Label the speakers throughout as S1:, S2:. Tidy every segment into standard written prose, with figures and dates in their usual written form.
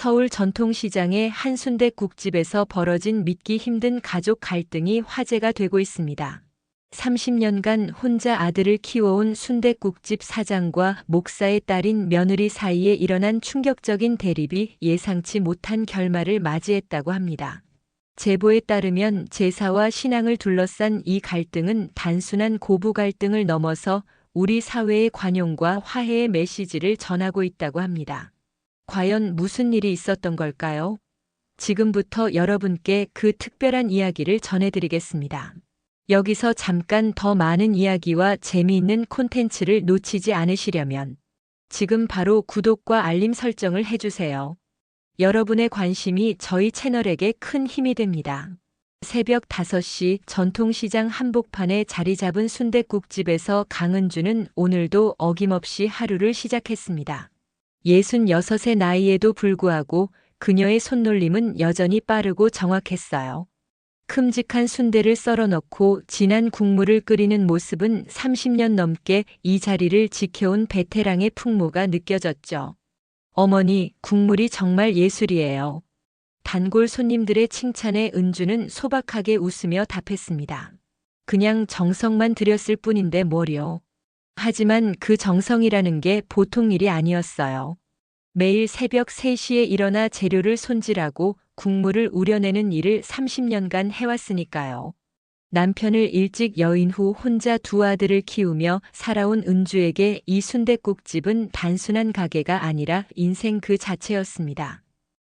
S1: 서울 전통시장의 한 순댓국집에서 벌어진 믿기 힘든 가족 갈등이 화제가 되고 있습니다. 30년간 혼자 아들을 키워온 순댓국집 사장과 목사의 딸인 며느리 사이에 일어난 충격적인 대립이 예상치 못한 결말을 맞이했다고 합니다. 제보에 따르면 제사와 신앙을 둘러싼 이 갈등은 단순한 고부 갈등을 넘어서 우리 사회의 관용과 화해의 메시지를 전하고 있다고 합니다. 과연 무슨 일이 있었던 걸까요? 지금부터 여러분께 그 특별한 이야기를 전해드리겠습니다. 여기서 잠깐 더 많은 이야기와 재미있는 콘텐츠를 놓치지 않으시려면 지금 바로 구독과 알림 설정을 해주세요. 여러분의 관심이 저희 채널에게 큰 힘이 됩니다. 새벽 5시 전통시장 한복판에 자리 잡은 순댓국집에서 강은주는 오늘도 어김없이 하루를 시작했습니다. 66의 나이에도 불구하고 그녀의 손놀림은 여전히 빠르고 정확했어요. 큼직한 순대를 썰어 넣고 진한 국물을 끓이는 모습은 30년 넘게 이 자리를 지켜온 베테랑의 풍모가 느껴졌죠. 어머니, 국물이 정말 예술이에요. 단골 손님들의 칭찬에 은주는 소박하게 웃으며 답했습니다. 그냥 정성만 들였을 뿐인데 뭘요. 하지만 그 정성이라는 게 보통 일이 아니었어요. 매일 새벽 3시에 일어나 재료를 손질하고 국물을 우려내는 일을 30년간 해왔으니까요. 남편을 일찍 여인 후 혼자 두 아들을 키우며 살아온 은주에게 이 순댓국집은 단순한 가게가 아니라 인생 그 자체였습니다.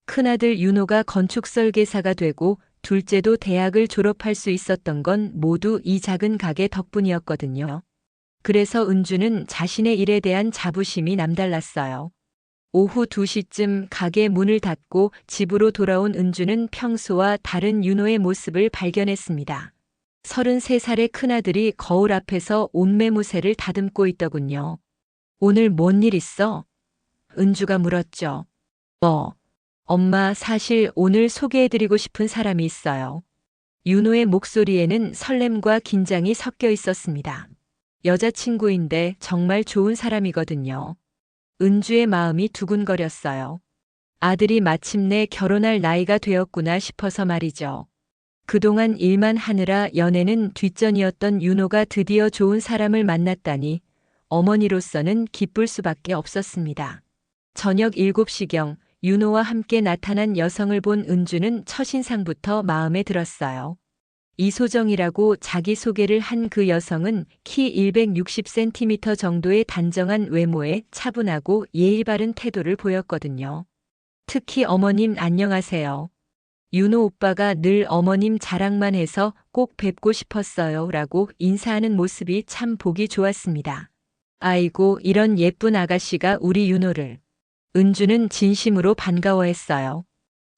S1: 큰아들 윤호가 건축 설계사가 되고 둘째도 대학을 졸업할 수 있었던 건 모두 이 작은 가게 덕분이었거든요. 그래서 은주는 자신의 일에 대한 자부심이 남달랐어요. 오후 2시쯤 가게 문을 닫고 집으로 돌아온 은주는 평소와 다른 윤호의 모습을 발견했습니다. 33살의 큰아들이 거울 앞에서 옷매무새를 다듬고 있더군요. 오늘 뭔 일 있어? 은주가 물었죠. 엄마, 사실 오늘 소개해드리고 싶은 사람이 있어요. 윤호의 목소리에는 설렘과 긴장이 섞여 있었습니다. 여자친구인데 정말 좋은 사람이거든요. 은주의 마음이 두근거렸어요. 아들이 마침내 결혼할 나이가 되었구나 싶어서 말이죠. 그동안 일만 하느라 연애는 뒷전이었던 윤호가 드디어 좋은 사람을 만났다니 어머니로서는 기쁠 수밖에 없었습니다. 저녁 7시경 윤호와 함께 나타난 여성을 본 은주는 첫인상부터 마음에 들었어요. 이소정이라고 자기소개를 한 그 여성은 키 160cm 정도의 단정한 외모에 차분하고 예의 바른 태도를 보였거든요. 특히 어머님 안녕하세요. 윤호 오빠가 늘 어머님 자랑만 해서 꼭 뵙고 싶었어요 라고 인사하는 모습이 참 보기 좋았습니다. 아이고, 이런 예쁜 아가씨가 우리 윤호를. 은주는 진심으로 반가워했어요.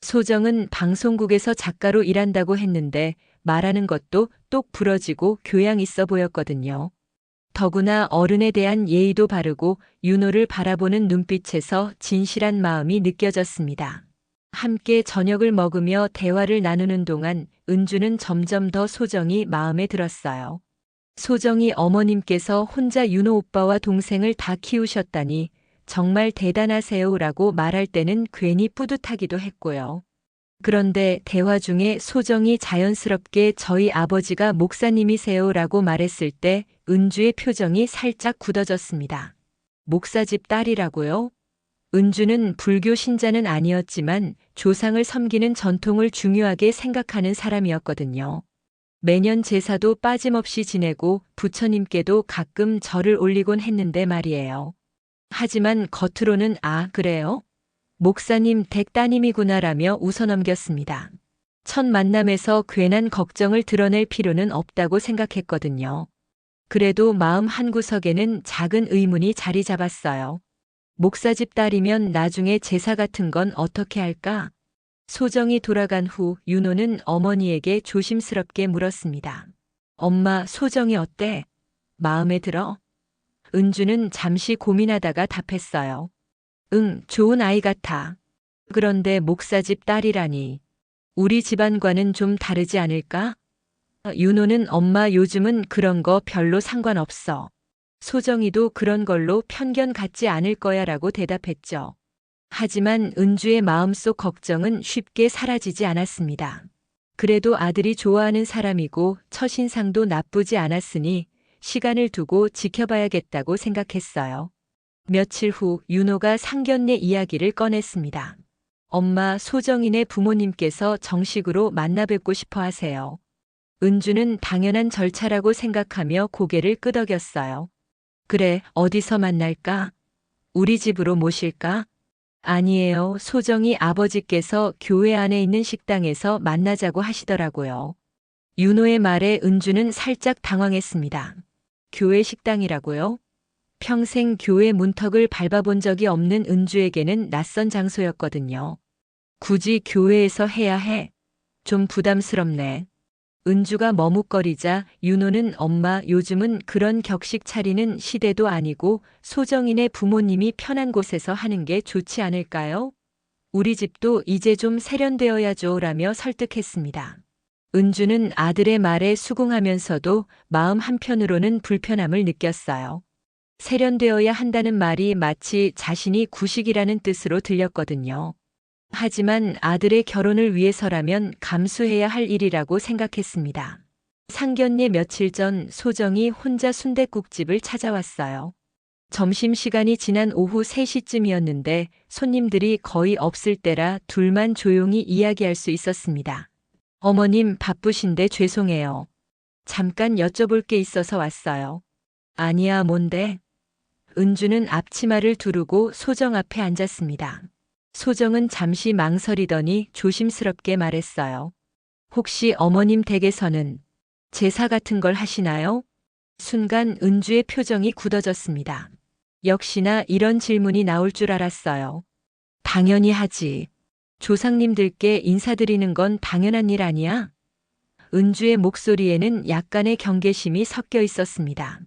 S1: 소정은 방송국에서 작가로 일한다고 했는데 말하는 것도 똑 부러지고 교양 있어 보였거든요. 더구나 어른에 대한 예의도 바르고 윤호를 바라보는 눈빛에서 진실한 마음이 느껴졌습니다. 함께 저녁을 먹으며 대화를 나누는 동안 은주는 점점 더 소정이 마음에 들었어요. 소정이 어머님께서 혼자 윤호 오빠와 동생을 다 키우셨다니 정말 대단하세요라고 말할 때는 괜히 뿌듯하기도 했고요. 그런데 대화 중에 소정이 자연스럽게 저희 아버지가 목사님이세요라고 말했을 때 은주의 표정이 살짝 굳어졌습니다. 목사집 딸이라고요? 은주는 불교 신자는 아니었지만 조상을 섬기는 전통을 중요하게 생각하는 사람이었거든요. 매년 제사도 빠짐없이 지내고 부처님께도 가끔 절을 올리곤 했는데 말이에요. 하지만 겉으로는 아, 그래요? 목사님 댁 따님이구나라며 웃어넘겼습니다. 첫 만남에서 괜한 걱정을 드러낼 필요는 없다고 생각했거든요. 그래도 마음 한구석에는 작은 의문이 자리 잡았어요. 목사집 딸이면 나중에 제사 같은 건 어떻게 할까? 소정이 돌아간 후 윤호는 어머니에게 조심스럽게 물었습니다. 엄마, 소정이 어때? 마음에 들어? 은주는 잠시 고민하다가 답했어요. 응, 좋은 아이 같아. 그런데 목사집 딸이라니. 우리 집안과는 좀 다르지 않을까? 윤호는 엄마 요즘은 그런 거 별로 상관없어. 소정이도 그런 걸로 편견 갖지 않을 거야 라고 대답했죠. 하지만 은주의 마음속 걱정은 쉽게 사라지지 않았습니다. 그래도 아들이 좋아하는 사람이고 첫인상도 나쁘지 않았으니 시간을 두고 지켜봐야겠다고 생각했어요. 며칠 후 윤호가 상견례 이야기를 꺼냈습니다. 엄마, 소정이네 부모님께서 정식으로 만나 뵙고 싶어 하세요. 은주는 당연한 절차라고 생각하며 고개를 끄덕였어요. 그래, 어디서 만날까? 우리 집으로 모실까? 아니에요. 소정이 아버지께서 교회 안에 있는 식당에서 만나자고 하시더라고요. 윤호의 말에 은주는 살짝 당황했습니다. 교회 식당이라고요? 평생 교회 문턱을 밟아본 적이 없는 은주에게는 낯선 장소였거든요. 굳이 교회에서 해야 해? 좀 부담스럽네. 은주가 머뭇거리자 윤호는 엄마, 요즘은 그런 격식 차리는 시대도 아니고 소정인의 부모님이 편한 곳에서 하는 게 좋지 않을까요? 우리 집도 이제 좀 세련되어야죠 라며 설득했습니다. 은주는 아들의 말에 수긍하면서도 마음 한편으로는 불편함을 느꼈어요. 세련되어야 한다는 말이 마치 자신이 구식이라는 뜻으로 들렸거든요. 하지만 아들의 결혼을 위해서라면 감수해야 할 일이라고 생각했습니다. 상견례 며칠 전 소정이 혼자 순댓국집을 찾아왔어요. 점심시간이 지난 오후 3시쯤이었는데 손님들이 거의 없을 때라 둘만 조용히 이야기할 수 있었습니다. 어머님 바쁘신데 죄송해요. 잠깐 여쭤볼 게 있어서 왔어요. 아니야, 뭔데? 은주는 앞치마를 두르고 소정 앞에 앉았습니다. 소정은 잠시 망설이더니 조심스럽게 말했어요. 혹시 어머님 댁에서는 제사 같은 걸 하시나요? 순간 은주의 표정이 굳어졌습니다. 역시나 이런 질문이 나올 줄 알았어요. 당연히 하지. 조상님들께 인사드리는 건 당연한 일 아니야? 은주의 목소리에는 약간의 경계심이 섞여 있었습니다.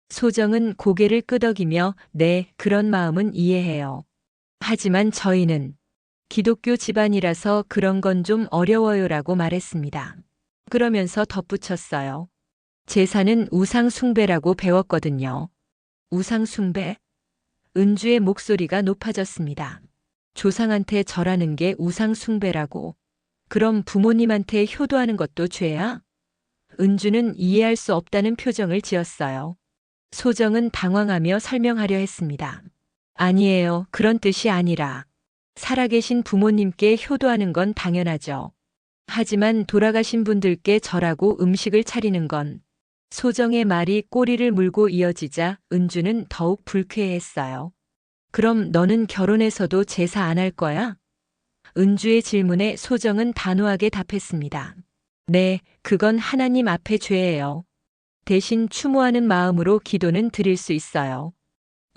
S1: 소정은 고개를 끄덕이며 네, 그런 마음은 이해해요. 하지만 저희는 기독교 집안이라서 그런 건 좀 어려워요라고 말했습니다. 그러면서 덧붙였어요. 제사는 우상 숭배라고 배웠거든요. 우상 숭배? 은주의 목소리가 높아졌습니다. 조상한테 절하는 게 우상 숭배라고. 그럼 부모님한테 효도하는 것도 죄야? 은주는 이해할 수 없다는 표정을 지었어요. 소정은 당황하며 설명하려 했습니다. 아니에요. 그런 뜻이 아니라. 살아계신 부모님께 효도하는 건 당연하죠. 하지만 돌아가신 분들께 절하고 음식을 차리는 건. 소정의 말이 꼬리를 물고 이어지자 은주는 더욱 불쾌해했어요. 그럼 너는 결혼해서도 제사 안 할 거야? 은주의 질문에 소정은 단호하게 답했습니다. 네, 그건 하나님 앞에 죄예요. 대신 추모하는 마음으로 기도는 드릴 수 있어요.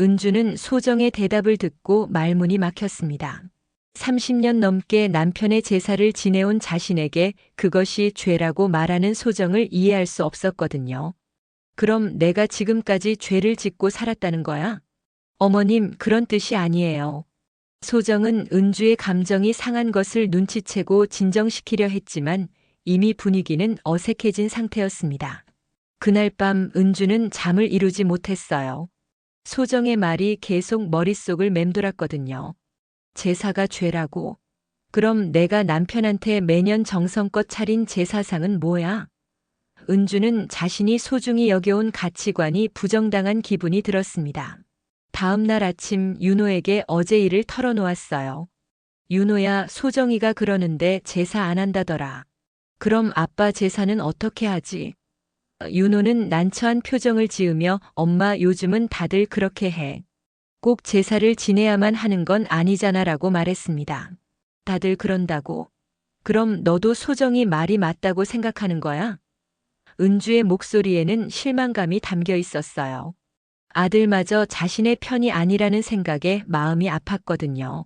S1: 은주는 소정의 대답을 듣고 말문이 막혔습니다. 30년 넘게 남편의 제사를 지내온 자신에게 그것이 죄라고 말하는 소정을 이해할 수 없었거든요. 그럼 내가 지금까지 죄를 짓고 살았다는 거야? 어머님, 그런 뜻이 아니에요. 소정은 은주의 감정이 상한 것을 눈치채고 진정시키려 했지만 이미 분위기는 어색해진 상태였습니다. 그날 밤 은주는 잠을 이루지 못했어요. 소정의 말이 계속 머릿속을 맴돌았거든요. 제사가 죄라고? 그럼 내가 남편한테 매년 정성껏 차린 제사상은 뭐야? 은주는 자신이 소중히 여겨온 가치관이 부정당한 기분이 들었습니다. 다음 날 아침 윤호에게 어제 일을 털어놓았어요. 윤호야, 소정이가 그러는데 제사 안 한다더라. 그럼 아빠 제사는 어떻게 하지? 윤호는 난처한 표정을 지으며 엄마, 요즘은 다들 그렇게 해. 꼭 제사를 지내야만 하는 건 아니잖아라고 말했습니다. 다들 그런다고? 그럼 너도 소정이 말이 맞다고 생각하는 거야? 은주의 목소리에는 실망감이 담겨 있었어요. 아들마저 자신의 편이 아니라는 생각에 마음이 아팠거든요.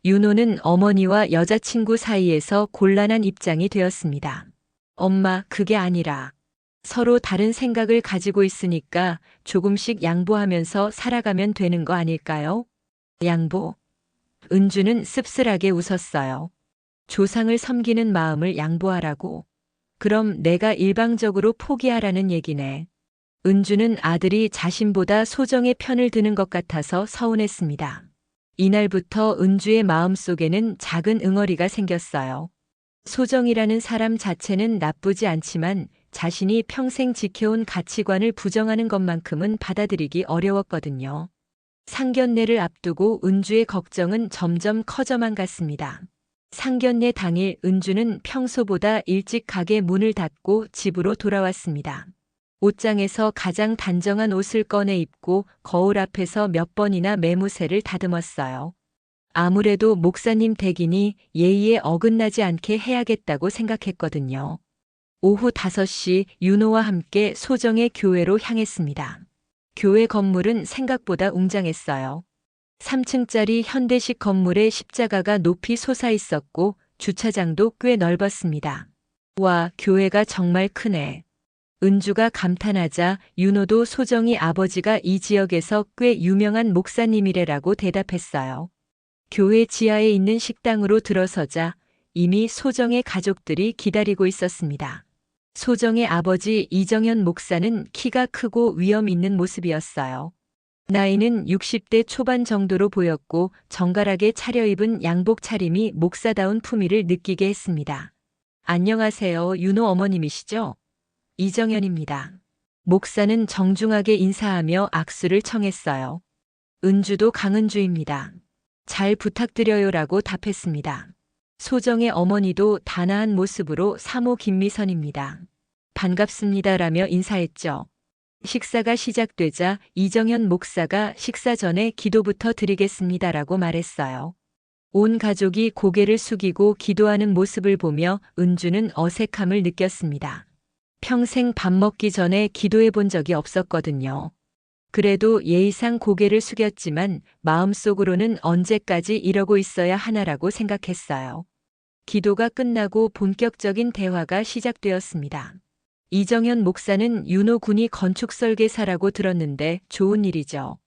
S1: 윤호는 어머니와 여자친구 사이에서 곤란한 입장이 되었습니다. 엄마, 그게 아니라 서로 다른 생각을 가지고 있으니까 조금씩 양보하면서 살아가면 되는 거 아닐까요? 양보. 은주는 씁쓸하게 웃었어요. 조상을 섬기는 마음을 양보하라고. 그럼 내가 일방적으로 포기하라는 얘기네. 은주는 아들이 자신보다 소정의 편을 드는 것 같아서 서운했습니다. 이날부터 은주의 마음속에는 작은 응어리가 생겼어요. 소정이라는 사람 자체는 나쁘지 않지만 자신이 평생 지켜온 가치관을 부정하는 것만큼은 받아들이기 어려웠거든요. 상견례를 앞두고 은주의 걱정은 점점 커져만 갔습니다. 상견례 당일 은주는 평소보다 일찍 가게 문을 닫고 집으로 돌아왔습니다. 옷장에서 가장 단정한 옷을 꺼내 입고 거울 앞에서 몇 번이나 매무새를 다듬었어요. 아무래도 목사님 댁이니 예의에 어긋나지 않게 해야겠다고 생각했거든요. 오후 5시 윤호와 함께 소정의 교회로 향했습니다. 교회 건물은 생각보다 웅장했어요. 3층짜리 현대식 건물에 십자가가 높이 솟아 있었고 주차장도 꽤 넓었습니다. 와, 교회가 정말 크네. 은주가 감탄하자 윤호도 소정이 아버지가 이 지역에서 꽤 유명한 목사님이래라고 대답했어요. 교회 지하에 있는 식당으로 들어서자 이미 소정의 가족들이 기다리고 있었습니다. 소정의 아버지 이정현 목사는 키가 크고 위엄 있는 모습이었어요. 나이는 60대 초반 정도로 보였고 정갈하게 차려입은 양복 차림이 목사다운 품위를 느끼게 했습니다. 안녕하세요, 윤호 어머님이시죠? 이정현입니다. 목사는 정중하게 인사하며 악수를 청했어요. 은주도 강은주입니다. 잘 부탁드려요라고 답했습니다. 소정의 어머니도 단아한 모습으로 사모 김미선입니다. 반갑습니다라며 인사했죠. 식사가 시작되자 이정현 목사가 식사 전에 기도부터 드리겠습니다라고 말했어요. 온 가족이 고개를 숙이고 기도하는 모습을 보며 은주는 어색함을 느꼈습니다. 평생 밥 먹기 전에 기도해 본 적이 없었거든요. 그래도 예의상 고개를 숙였지만 마음속으로는 언제까지 이러고 있어야 하나라고 생각했어요. 기도가 끝나고 본격적인 대화가 시작되었습니다. 이정현 목사는 윤호 군이 건축설계사라고 들었는데 좋은 일이죠.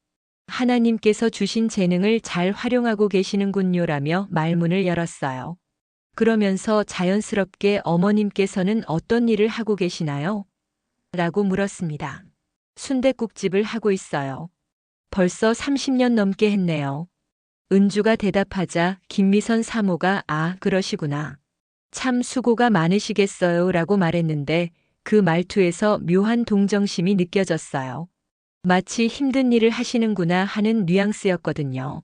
S1: 하나님께서 주신 재능을 잘 활용하고 계시는군요라며 말문을 열었어요. 그러면서 자연스럽게 어머님께서는 어떤 일을 하고 계시나요? 라고 물었습니다. 순댓국집을 하고 있어요. 벌써 30년 넘게 했네요. 은주가 대답하자 김미선 사모가 그러시구나. 참 수고가 많으시겠어요 라고 말했는데 그 말투에서 묘한 동정심이 느껴졌어요. 마치 힘든 일을 하시는구나 하는 뉘앙스였거든요.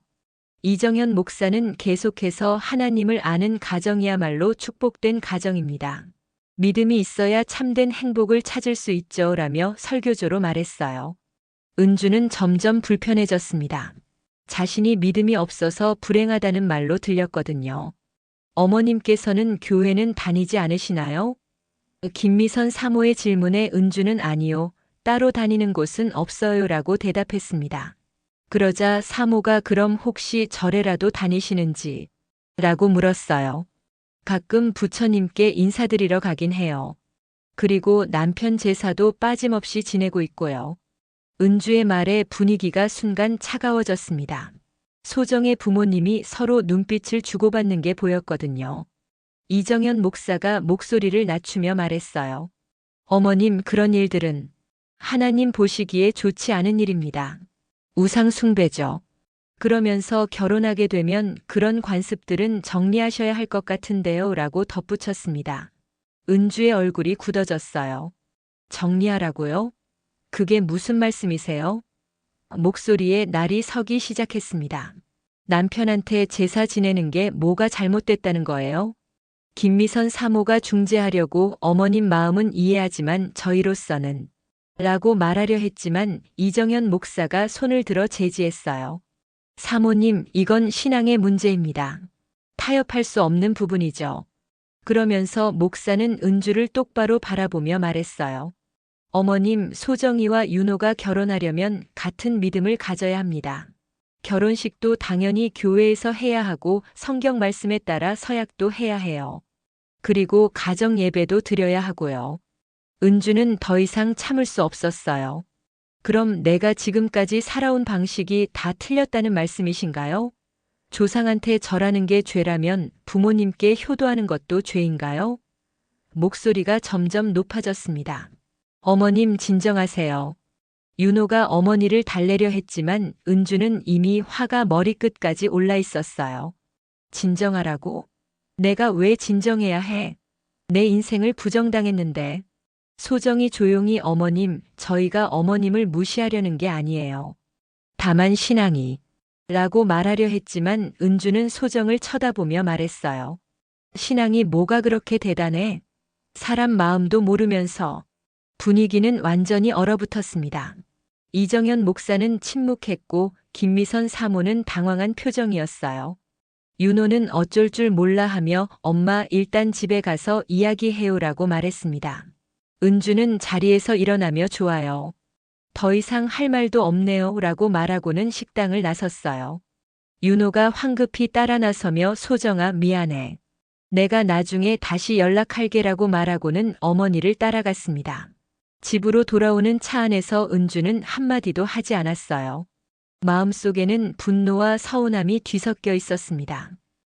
S1: 이정현 목사는 계속해서 하나님을 아는 가정이야말로 축복된 가정입니다. 믿음이 있어야 참된 행복을 찾을 수 있죠 라며 설교조로 말했어요. 은주는 점점 불편해졌습니다. 자신이 믿음이 없어서 불행하다는 말로 들렸거든요. 어머님께서는 교회는 다니지 않으시나요? 김미선 사모의 질문에 은주는 아니요, 따로 다니는 곳은 없어요 라고 대답했습니다. 그러자 사모가 그럼 혹시 절에라도 다니시는지 라고 물었어요. 가끔 부처님께 인사드리러 가긴 해요. 그리고 남편 제사도 빠짐없이 지내고 있고요. 은주의 말에 분위기가 순간 차가워졌습니다. 소정의 부모님이 서로 눈빛을 주고받는 게 보였거든요. 이정현 목사가 목소리를 낮추며 말했어요. 어머님, 그런 일들은 하나님 보시기에 좋지 않은 일입니다. 우상 숭배죠. 그러면서 결혼하게 되면 그런 관습들은 정리하셔야 할 것 같은데요 라고 덧붙였습니다. 은주의 얼굴이 굳어졌어요. 정리하라고요? 그게 무슨 말씀이세요? 목소리에 날이 서기 시작했습니다. 남편한테 제사 지내는 게 뭐가 잘못됐다는 거예요? 김미선 사모가 중재하려고 어머님 마음은 이해하지만 저희로서는 라고 말하려 했지만 이정현 목사가 손을 들어 제지했어요. 사모님, 이건 신앙의 문제입니다. 타협할 수 없는 부분이죠. 그러면서 목사는 은주를 똑바로 바라보며 말했어요. 어머님, 소정이와 윤호가 결혼하려면 같은 믿음을 가져야 합니다. 결혼식도 당연히 교회에서 해야 하고 성경 말씀에 따라 서약도 해야 해요. 그리고 가정 예배도 드려야 하고요. 은주는 더 이상 참을 수 없었어요. 그럼 내가 지금까지 살아온 방식이 다 틀렸다는 말씀이신가요? 조상한테 절하는 게 죄라면 부모님께 효도하는 것도 죄인가요? 목소리가 점점 높아졌습니다. 어머님, 진정하세요. 윤호가 어머니를 달래려 했지만 은주는 이미 화가 머리끝까지 올라 있었어요. 진정하라고. 내가 왜 진정해야 해? 내 인생을 부정당했는데. 소정이 조용히 어머님, 저희가 어머님을 무시하려는 게 아니에요. 다만 신앙이 라고 말하려 했지만 은주는 소정을 쳐다보며 말했어요. 신앙이 뭐가 그렇게 대단해? 사람 마음도 모르면서. 분위기는 완전히 얼어붙었습니다. 이정현 목사는 침묵했고 김미선 사모는 당황한 표정이었어요. 윤호는 어쩔 줄 몰라 하며 엄마 일단 집에 가서 이야기해요라고 말했습니다. 은주는 자리에서 일어나며 좋아요. 더 이상 할 말도 없네요 라고 말하고는 식당을 나섰어요. 윤호가 황급히 따라 나서며 소정아 미안해. 내가 나중에 다시 연락할게라고 말하고는 어머니를 따라갔습니다. 집으로 돌아오는 차 안에서 은주는 한마디도 하지 않았어요. 마음속에는 분노와 서운함이 뒤섞여 있었습니다.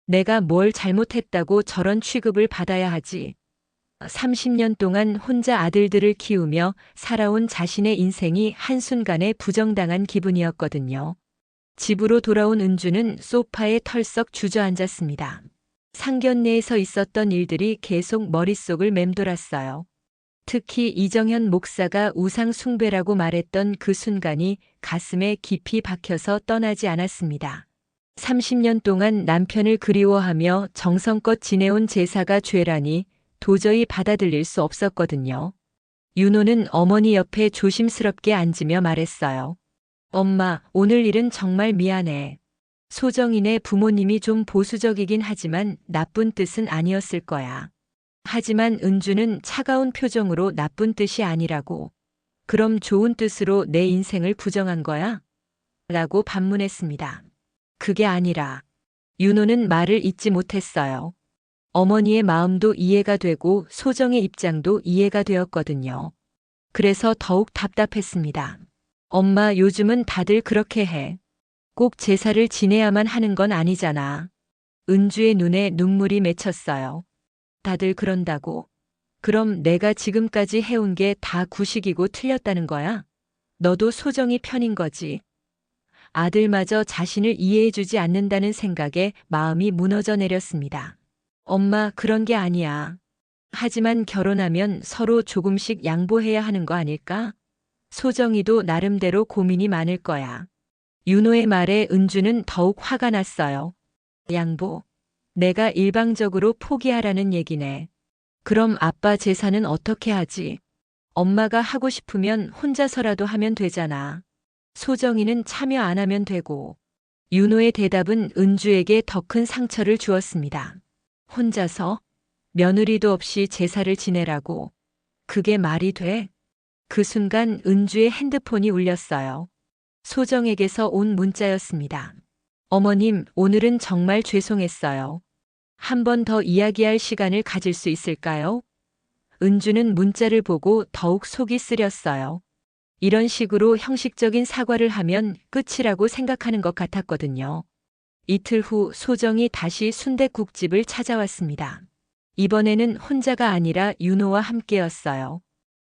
S1: 내가 뭘 잘못했다고 저런 취급을 받아야 하지. 30년 동안 혼자 아들들을 키우며 살아온 자신의 인생이 한순간에 부정당한 기분이었거든요. 집으로 돌아온 은주는 소파에 털썩 주저앉았습니다. 상견례에서 있었던 일들이 계속 머릿속을 맴돌았어요. 특히 이정현 목사가 우상 숭배라고 말했던 그 순간이 가슴에 깊이 박혀서 떠나지 않았습니다. 30년 동안 남편을 그리워하며 정성껏 지내온 제사가 죄라니 도저히 받아들일 수 없었거든요. 윤호는 어머니 옆에 조심스럽게 앉으며 말했어요. 엄마, 오늘 일은 정말 미안해. 소정이네 부모님이 좀 보수적이긴 하지만 나쁜 뜻은 아니었을 거야. 하지만 은주는 차가운 표정으로 나쁜 뜻이 아니라고. 그럼 좋은 뜻으로 내 인생을 부정한 거야? 라고 반문했습니다. 그게 아니라. 윤호는 말을 잇지 못했어요. 어머니의 마음도 이해가 되고 소정의 입장도 이해가 되었거든요. 그래서 더욱 답답했습니다. 엄마, 요즘은 다들 그렇게 해. 꼭 제사를 지내야만 하는 건 아니잖아. 은주의 눈에 눈물이 맺혔어요. 다들 그런다고. 그럼 내가 지금까지 해온 게 다 구식이고 틀렸다는 거야? 너도 소정이 편인 거지. 아들마저 자신을 이해해주지 않는다는 생각에 마음이 무너져 내렸습니다. 엄마, 그런 게 아니야. 하지만 결혼하면 서로 조금씩 양보해야 하는 거 아닐까? 소정이도 나름대로 고민이 많을 거야. 윤호의 말에 은주는 더욱 화가 났어요. 양보. 내가 일방적으로 포기하라는 얘기네. 그럼 아빠 제사는 어떻게 하지? 엄마가 하고 싶으면 혼자서라도 하면 되잖아. 소정이는 참여 안 하면 되고. 윤호의 대답은 은주에게 더 큰 상처를 주었습니다. 혼자서? 며느리도 없이 제사를 지내라고. 그게 말이 돼? 그 순간 은주의 핸드폰이 울렸어요. 소정에게서 온 문자였습니다. 어머님, 오늘은 정말 죄송했어요. 한 번 더 이야기할 시간을 가질 수 있을까요? 은주는 문자를 보고 더욱 속이 쓰렸어요. 이런 식으로 형식적인 사과를 하면 끝이라고 생각하는 것 같았거든요. 이틀 후 소정이 다시 순댓국집을 찾아왔습니다. 이번에는 혼자가 아니라 윤호와 함께였어요.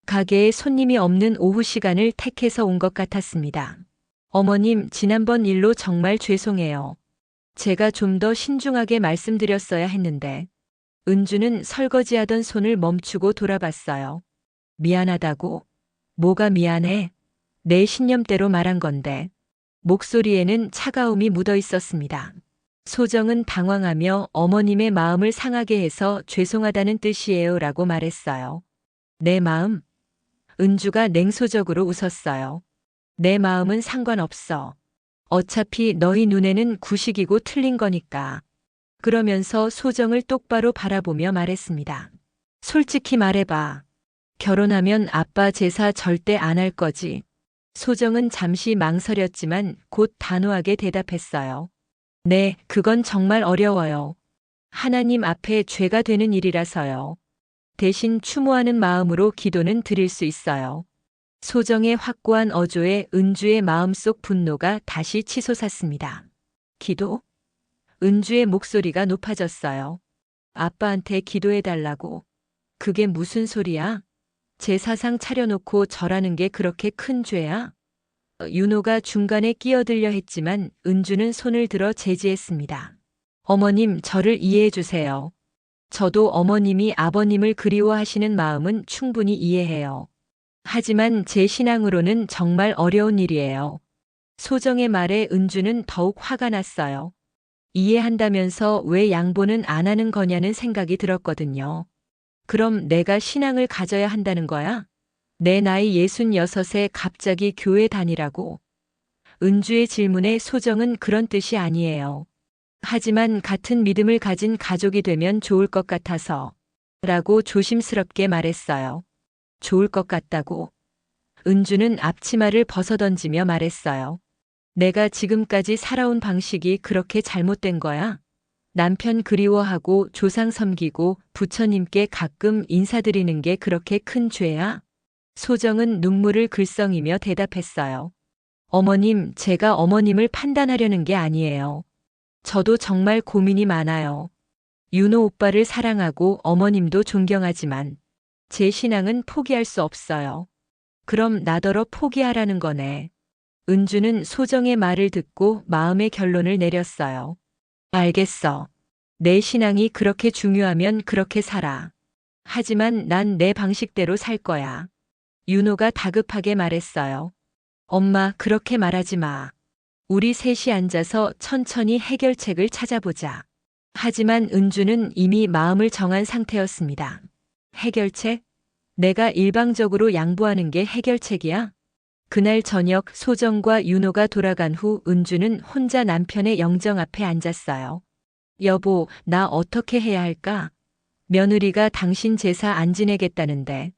S1: 가게에 손님이 없는 오후 시간을 택해서 온 것 같았습니다. 어머님, 지난번 일로 정말 죄송해요. 제가 좀 더 신중하게 말씀드렸어야 했는데. 은주는 설거지하던 손을 멈추고 돌아봤어요. 미안하다고? 뭐가 미안해? 내 신념대로 말한 건데. 목소리에는 차가움이 묻어 있었습니다. 소정은 당황하며 어머님의 마음을 상하게 해서 죄송하다는 뜻이에요 라고 말했어요. 내 마음? 은주가 냉소적으로 웃었어요. 내 마음은 상관없어. 어차피 너희 눈에는 구식이고 틀린 거니까. 그러면서 소정을 똑바로 바라보며 말했습니다. 솔직히 말해봐. 결혼하면 아빠 제사 절대 안 할 거지. 소정은 잠시 망설였지만 곧 단호하게 대답했어요. 네, 그건 정말 어려워요. 하나님 앞에 죄가 되는 일이라서요. 대신 추모하는 마음으로 기도는 드릴 수 있어요. 소정의 확고한 어조에 은주의 마음속 분노가 다시 치솟았습니다. 기도? 은주의 목소리가 높아졌어요. 아빠한테 기도해달라고. 그게 무슨 소리야? 제사상 차려놓고 절하는 게 그렇게 큰 죄야? 윤호가 중간에 끼어들려 했지만 은주는 손을 들어 제지했습니다. 어머님, 저를 이해해 주세요. 저도 어머님이 아버님을 그리워하시는 마음은 충분히 이해해요. 하지만 제 신앙으로는 정말 어려운 일이에요. 소정의 말에 은주는 더욱 화가 났어요. 이해한다면서 왜 양보는 안 하는 거냐는 생각이 들었거든요. 그럼 내가 신앙을 가져야 한다는 거야? 내 나이 66에 갑자기 교회 다니라고? 은주의 질문에 소정은 그런 뜻이 아니에요. 하지만 같은 믿음을 가진 가족이 되면 좋을 것 같아서 라고 조심스럽게 말했어요. 좋을 것 같다고? 은주는 앞치마를 벗어던지며 말했어요. 내가 지금까지 살아온 방식이 그렇게 잘못된 거야? 남편 그리워하고 조상 섬기고 부처님께 가끔 인사드리는 게 그렇게 큰 죄야? 소정은 눈물을 글썽이며 대답했어요. 어머님, 제가 어머님을 판단하려는 게 아니에요. 저도 정말 고민이 많아요. 윤호 오빠를 사랑하고 어머님도 존경하지만 제 신앙은 포기할 수 없어요. 그럼 나더러 포기하라는 거네. 은주는 소정의 말을 듣고 마음의 결론을 내렸어요. 알겠어. 내 신앙이 그렇게 중요하면 그렇게 살아. 하지만 난 내 방식대로 살 거야. 윤호가 다급하게 말했어요. 엄마, 그렇게 말하지 마. 우리 셋이 앉아서 천천히 해결책을 찾아보자. 하지만 은주는 이미 마음을 정한 상태였습니다. 해결책? 내가 일방적으로 양보하는 게 해결책이야? 그날 저녁 소정과 윤호가 돌아간 후 은주는 혼자 남편의 영정 앞에 앉았어요. 여보, 나 어떻게 해야 할까? 며느리가 당신 제사 안 지내겠다는데.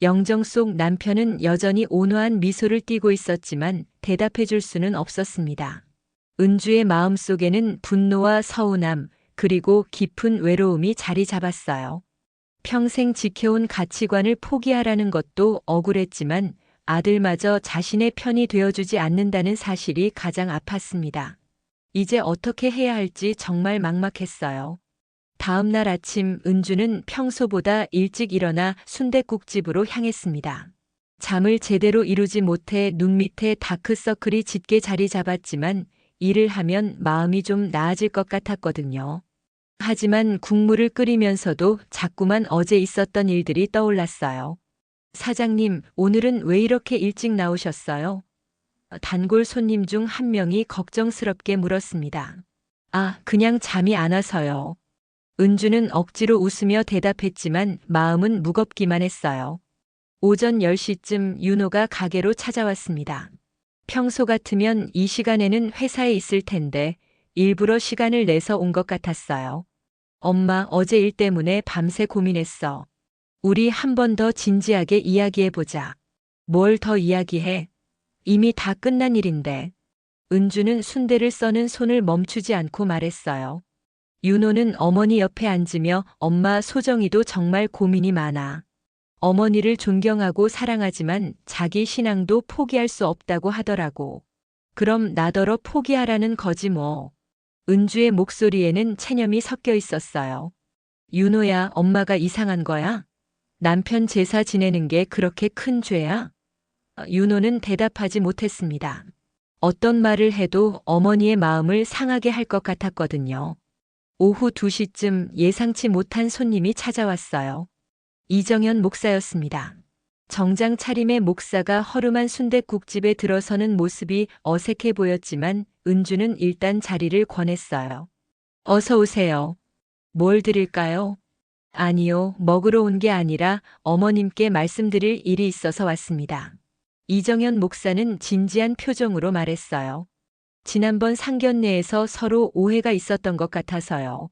S1: 영정 속 남편은 여전히 온화한 미소를 띠고 있었지만 대답해 줄 수는 없었습니다. 은주의 마음속에는 분노와 서운함, 그리고 깊은 외로움이 자리 잡았어요. 평생 지켜온 가치관을 포기하라는 것도 억울했지만 아들마저 자신의 편이 되어주지 않는다는 사실이 가장 아팠습니다. 이제 어떻게 해야 할지 정말 막막했어요. 다음 날 아침 은주는 평소보다 일찍 일어나 순댓국집으로 향했습니다. 잠을 제대로 이루지 못해 눈 밑에 다크서클이 짙게 자리 잡았지만 일을 하면 마음이 좀 나아질 것 같았거든요. 하지만 국물을 끓이면서도 자꾸만 어제 있었던 일들이 떠올랐어요. 사장님, 오늘은 왜 이렇게 일찍 나오셨어요? 단골 손님 중 한 명이 걱정스럽게 물었습니다. 아, 그냥 잠이 안 와서요. 은주는 억지로 웃으며 대답했지만 마음은 무겁기만 했어요. 오전 10시쯤 윤호가 가게로 찾아왔습니다. 평소 같으면 이 시간에는 회사에 있을 텐데 일부러 시간을 내서 온 것 같았어요. 엄마, 어제 일 때문에 밤새 고민했어. 우리 한 번 더 진지하게 이야기해보자. 뭘 더 이야기해? 이미 다 끝난 일인데. 은주는 순대를 써는 손을 멈추지 않고 말했어요. 윤호는 어머니 옆에 앉으며 엄마 소정이도 정말 고민이 많아. 어머니를 존경하고 사랑하지만 자기 신앙도 포기할 수 없다고 하더라고. 그럼 나더러 포기하라는 거지 뭐. 은주의 목소리에는 체념이 섞여 있었어요. 윤호야, 엄마가 이상한 거야? 남편 제사 지내는 게 그렇게 큰 죄야? 윤호는 대답하지 못했습니다. 어떤 말을 해도 어머니의 마음을 상하게 할 것 같았거든요. 오후 2시쯤 예상치 못한 손님이 찾아왔어요. 이정현 목사였습니다. 정장 차림의 목사가 허름한 순댓국집에 들어서는 모습이 어색해 보였지만 은주는 일단 자리를 권했어요. 어서 오세요. 뭘 드릴까요? 아니요, 먹으러 온 게 아니라 어머님께 말씀드릴 일이 있어서 왔습니다. 이정현 목사는 진지한 표정으로 말했어요. 지난번 상견례에서 서로 오해가 있었던 것 같아서요.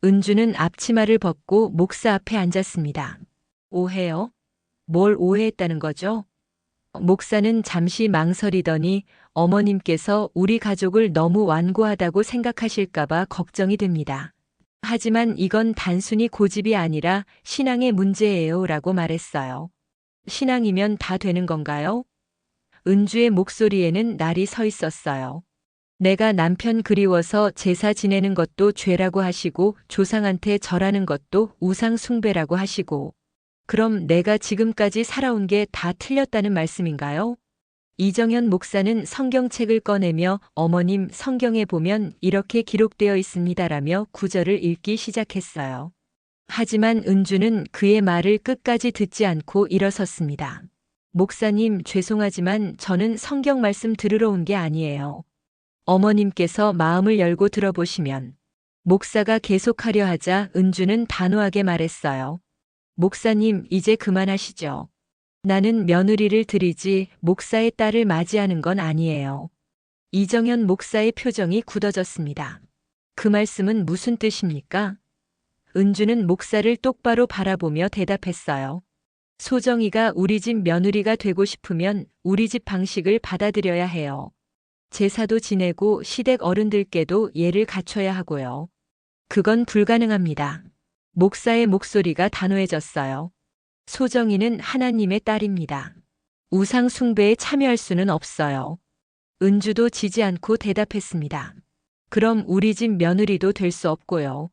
S1: 은주는 앞치마를 벗고 목사 앞에 앉았습니다. 오해요? 뭘 오해했다는 거죠? 목사는 잠시 망설이더니 어머님께서 우리 가족을 너무 완고하다고 생각하실까봐 걱정이 됩니다. 하지만 이건 단순히 고집이 아니라 신앙의 문제예요 라고 말했어요. 신앙이면 다 되는 건가요? 은주의 목소리에는 날이 서 있었어요. 내가 남편 그리워서 제사 지내는 것도 죄라고 하시고 조상한테 절하는 것도 우상 숭배라고 하시고 그럼 내가 지금까지 살아온 게 다 틀렸다는 말씀인가요? 이정현 목사는 성경책을 꺼내며 어머님 성경에 보면 이렇게 기록되어 있습니다라며 구절을 읽기 시작했어요. 하지만 은주는 그의 말을 끝까지 듣지 않고 일어섰습니다. 목사님, 죄송하지만 저는 성경 말씀 들으러 온 게 아니에요. 어머님께서 마음을 열고 들어보시면. 목사가 계속하려 하자 은주는 단호하게 말했어요. 목사님, 이제 그만하시죠. 나는 며느리를 드리지 목사의 딸을 맞이하는 건 아니에요. 이정현 목사의 표정이 굳어졌습니다. 그 말씀은 무슨 뜻입니까? 은주는 목사를 똑바로 바라보며 대답했어요. 소정이가 우리 집 며느리가 되고 싶으면 우리 집 방식을 받아들여야 해요. 제사도 지내고 시댁 어른들께도 예를 갖춰야 하고요. 그건 불가능합니다. 목사의 목소리가 단호해졌어요. 소정이는 하나님의 딸입니다. 우상 숭배에 참여할 수는 없어요. 은주도 지지 않고 대답했습니다. 그럼 우리 집 며느리도 될 수 없고요.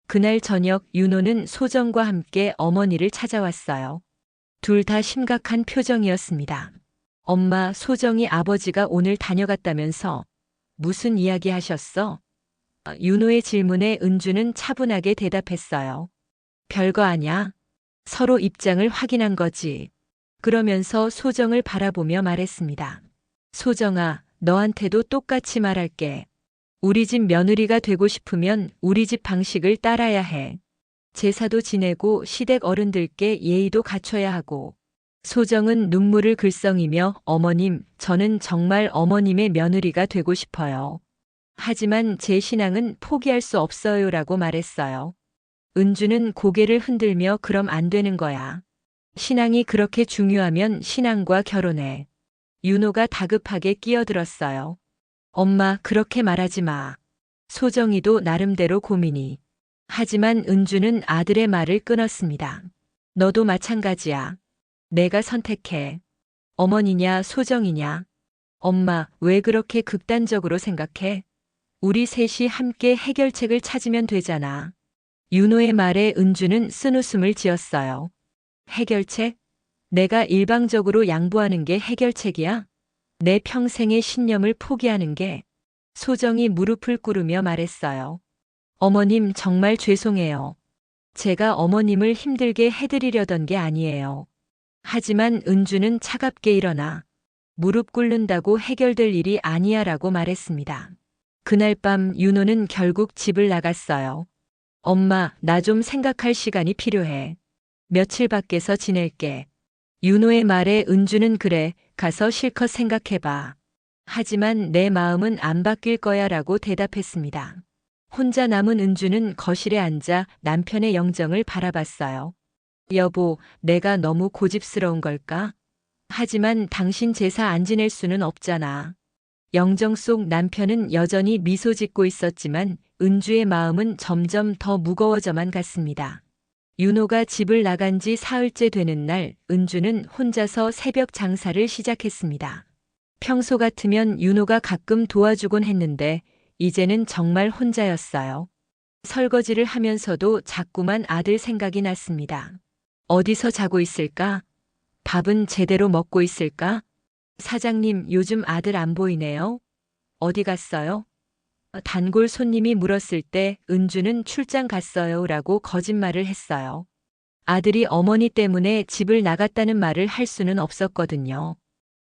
S1: 그날 저녁 윤호는 소정과 함께 어머니를 찾아왔어요. 둘 다 심각한 표정이었습니다. 엄마, 소정이 아버지가 오늘 다녀갔다면서 무슨 이야기 하셨어? 윤호의 질문에 은주는 차분하게 대답했어요. 별거 아냐. 서로 입장을 확인한 거지. 그러면서 소정을 바라보며 말했습니다. 소정아, 너한테도 똑같이 말할게. 우리 집 며느리가 되고 싶으면 우리 집 방식을 따라야 해. 제사도 지내고 시댁 어른들께 예의도 갖춰야 하고. 소정은 눈물을 글썽이며 어머님, 저는 정말 어머님의 며느리가 되고 싶어요. 하지만 제 신앙은 포기할 수 없어요라고 말했어요. 은주는 고개를 흔들며 그럼 안 되는 거야. 신앙이 그렇게 중요하면 신앙과 결혼해. 윤호가 다급하게 끼어들었어요. 엄마, 그렇게 말하지 마. 소정이도 나름대로 고민이. 하지만 은주는 아들의 말을 끊었습니다. 너도 마찬가지야. 내가 선택해. 어머니냐, 소정이냐. 엄마, 왜 그렇게 극단적으로 생각해? 우리 셋이 함께 해결책을 찾으면 되잖아. 윤호의 말에 은주는 쓴웃음을 지었어요. 해결책? 내가 일방적으로 양보하는 게 해결책이야? 내 평생의 신념을 포기하는 게. 소정이 무릎을 꿇으며 말했어요. 어머님, 정말 죄송해요. 제가 어머님을 힘들게 해드리려던 게 아니에요. 하지만 은주는 차갑게 일어나 무릎 꿇는다고 해결될 일이 아니야라고 말했습니다. 그날 밤 윤호는 결국 집을 나갔어요. 엄마, 나 좀 생각할 시간이 필요해. 며칠 밖에서 지낼게. 윤호의 말에 은주는 그래, 가서 실컷 생각해봐. 하지만 내 마음은 안 바뀔 거야 라고 대답했습니다. 혼자 남은 은주는 거실에 앉아 남편의 영정을 바라봤어요. 여보, 내가 너무 고집스러운 걸까? 하지만 당신 제사 안 지낼 수는 없잖아. 영정 속 남편은 여전히 미소 짓고 있었지만 은주의 마음은 점점 더 무거워져만 갔습니다. 윤호가 집을 나간 지 사흘째 되는 날, 은주는 혼자서 새벽 장사를 시작했습니다. 평소 같으면 윤호가 가끔 도와주곤 했는데 이제는 정말 혼자였어요. 설거지를 하면서도 자꾸만 아들 생각이 났습니다. 어디서 자고 있을까? 밥은 제대로 먹고 있을까? 사장님, 요즘 아들 안 보이네요. 어디 갔어요? 단골 손님이 물었을 때 은주는 출장 갔어요 라고 거짓말을 했어요. 아들이 어머니 때문에 집을 나갔다는 말을 할 수는 없었거든요.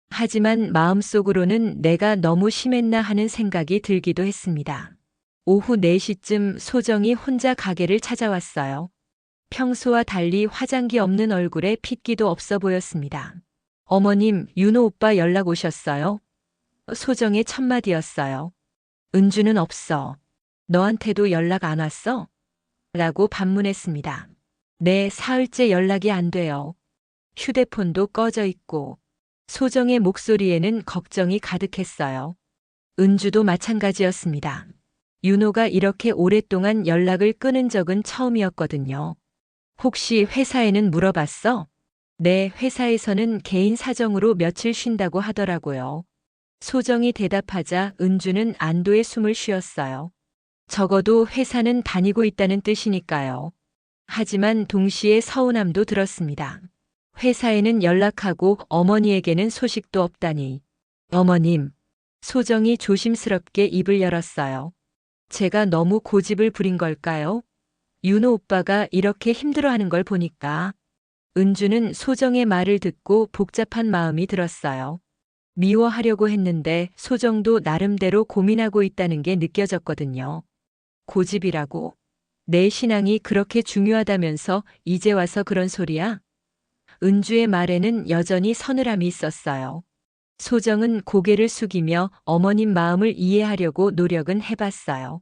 S1: 하지만 마음속으로는 내가 너무 심했나 하는 생각이 들기도 했습니다. 오후 4시쯤 소정이 혼자 가게를 찾아왔어요. 평소와 달리 화장기 없는 얼굴에 핏기도 없어 보였습니다. 어머님, 윤호 오빠 연락 오셨어요? 소정의 첫 마디였어요. 은주는 없어. 너한테도 연락 안 왔어? 라고 반문했습니다. 네, 사흘째 연락이 안 돼요. 휴대폰도 꺼져 있고. 소정의 목소리에는 걱정이 가득했어요. 은주도 마찬가지였습니다. 윤호가 이렇게 오랫동안 연락을 끊은 적은 처음이었거든요. 혹시 회사에는 물어봤어? 네, 회사에서는 개인 사정으로 며칠 쉰다고 하더라고요. 소정이 대답하자 은주는 안도의 숨을 쉬었어요. 적어도 회사는 다니고 있다는 뜻이니까요. 하지만 동시에 서운함도 들었습니다. 회사에는 연락하고 어머니에게는 소식도 없다니. 어머님, 소정이 조심스럽게 입을 열었어요. 제가 너무 고집을 부린 걸까요? 윤호 오빠가 이렇게 힘들어하는 걸 보니까. 은주는 소정의 말을 듣고 복잡한 마음이 들었어요. 미워하려고 했는데 소정도 나름대로 고민하고 있다는 게 느껴졌거든요. 고집이라고? 내 신앙이 그렇게 중요하다면서 이제 와서 그런 소리야? 은주의 말에는 여전히 서늘함이 있었어요. 소정은 고개를 숙이며 어머님 마음을 이해하려고 노력은 해봤어요.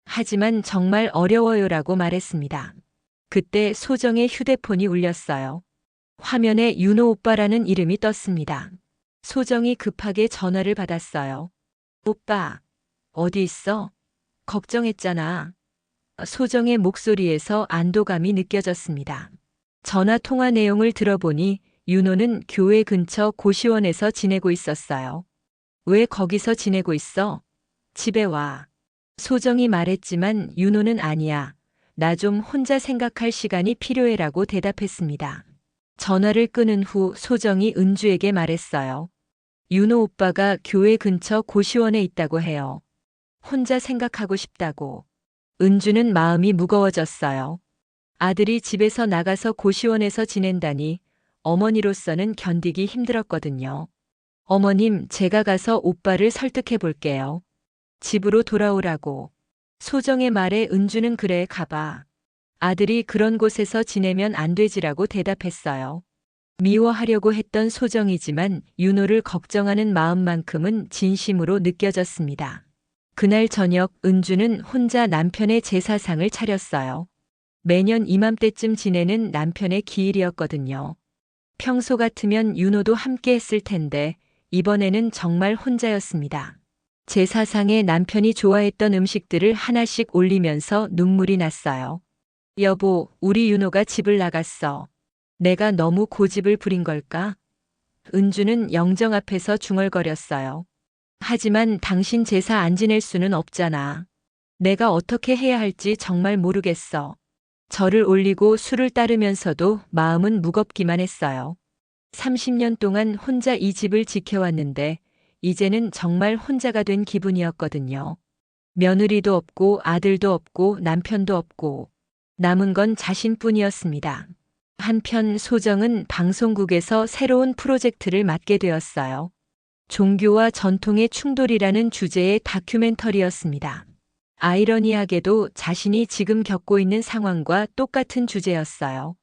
S1: 하지만 정말 어려워요라고 말했습니다. 그때 소정의 휴대폰이 울렸어요. 화면에 윤호 오빠라는 이름이 떴습니다. 소정이 급하게 전화를 받았어요. 오빠, 어디 있어? 걱정했잖아. 소정의 목소리에서 안도감이 느껴졌습니다. 전화 통화 내용을 들어보니 윤호는 교회 근처 고시원에서 지내고 있었어요. 왜 거기서 지내고 있어? 집에 와. 소정이 말했지만 윤호는 아니야. 나 좀 혼자 생각할 시간이 필요해라고 대답했습니다. 전화를 끊은 후 소정이 은주에게 말했어요. 윤호 오빠가 교회 근처 고시원에 있다고 해요. 혼자 생각하고 싶다고. 은주는 마음이 무거워졌어요. 아들이 집에서 나가서 고시원에서 지낸다니 어머니로서는 견디기 힘들었거든요. 어머님, 제가 가서 오빠를 설득해 볼게요. 집으로 돌아오라고. 소정의 말에 은주는 그래, 가봐. 아들이 그런 곳에서 지내면 안 되지라고 대답했어요. 미워하려고 했던 소정이지만 윤호를 걱정하는 마음만큼은 진심으로 느껴졌습니다. 그날 저녁 은주는 혼자 남편의 제사상을 차렸어요. 매년 이맘때쯤 지내는 남편의 기일이었거든요. 평소 같으면 윤호도 함께 했을 텐데 이번에는 정말 혼자였습니다. 제사상에 남편이 좋아했던 음식들을 하나씩 올리면서 눈물이 났어요. 여보, 우리 윤호가 집을 나갔어. 내가 너무 고집을 부린 걸까? 은주는 영정 앞에서 중얼거렸어요. 하지만 당신 제사 안 지낼 수는 없잖아. 내가 어떻게 해야 할지 정말 모르겠어. 절을 올리고 술을 따르면서도 마음은 무겁기만 했어요. 30년 동안 혼자 이 집을 지켜왔는데 이제는 정말 혼자가 된 기분이었거든요. 며느리도 없고 아들도 없고 남편도 없고 남은 건 자신뿐이었습니다. 한편 소정은 방송국에서 새로운 프로젝트를 맡게 되었어요. 종교와 전통의 충돌이라는 주제의 다큐멘터리였습니다. 아이러니하게도 자신이 지금 겪고 있는 상황과 똑같은 주제였어요.